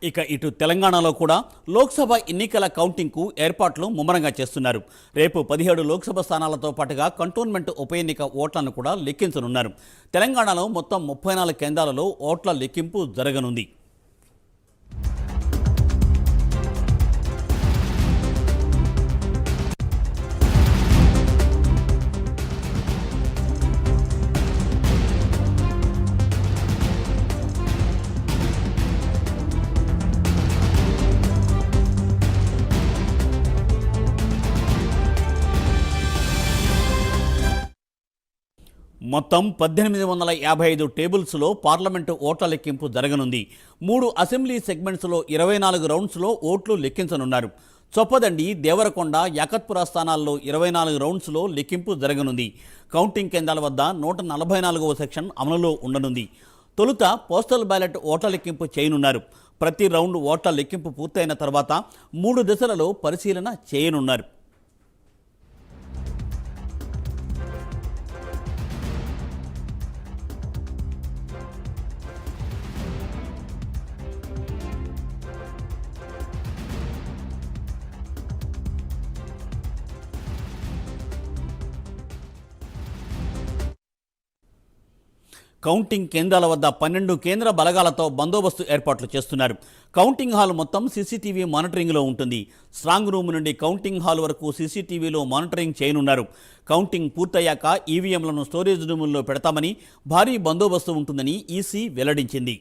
ఇక ఇటు తెలంగాణలో కూడా లోక్సభ ఎన్నికల కౌంటింగ్కు ఏర్పాట్లు ముమ్మరంగా చేస్తున్నారు. రేపు 17 లోక్సభ స్థానాలతో పాటుగా కంటోన్మెంట్ ఉప ఎన్నిక ఓట్లను కూడా లెక్కించనున్నారు. తెలంగాణలో మొత్తం 34 కేంద్రాలలో ఓట్ల లెక్కింపు జరగనుంది. మొత్తం 1855 టేబుల్స్లో పార్లమెంటు ఓట్ల లెక్కింపు జరగనుంది. 3 అసెంబ్లీ సెగ్మెంట్స్లో 24 రౌండ్స్లో ఓట్లు లెక్కించనున్నారు. చొప్పదండి, దేవరకొండ, యాకత్పుర స్థానాల్లో 24 రౌండ్స్లో లెక్కింపు జరగనుంది. కౌంటింగ్ కేంద్రాల వద్ద 144వ సెక్షన్ అమలులో ఉండనుంది. తొలుత పోస్టల్ బ్యాలెట్ ఓట్ల లెక్కింపు చేయనున్నారు. ప్రతి రౌండ్ ఓట్ల లెక్కింపు పూర్తయిన తర్వాత 3 దశలలో పరిశీలన చేయనున్నారు. కౌంటింగ్ కేంద్రాల వద్ద 12 కేంద్ర బలగాలతో బందోబస్తు ఏర్పాట్లు చేస్తున్నారు. కౌంటింగ్ హాల్ మొత్తం సీసీటీవీ మానిటరింగ్లో ఉంటుంది. స్ట్రాంగ్ రూమ్ నుండి కౌంటింగ్ హాల్ వరకు సీసీటీవీలో మానిటరింగ్ చేయనున్నారు. కౌంటింగ్ పూర్తయ్యాక ఈవీఎంలను స్టోరేజ్ రూముల్లో పెడతామని, భారీ బందోబస్తు ఉంటుందని ఈసీ వెల్లడించింది.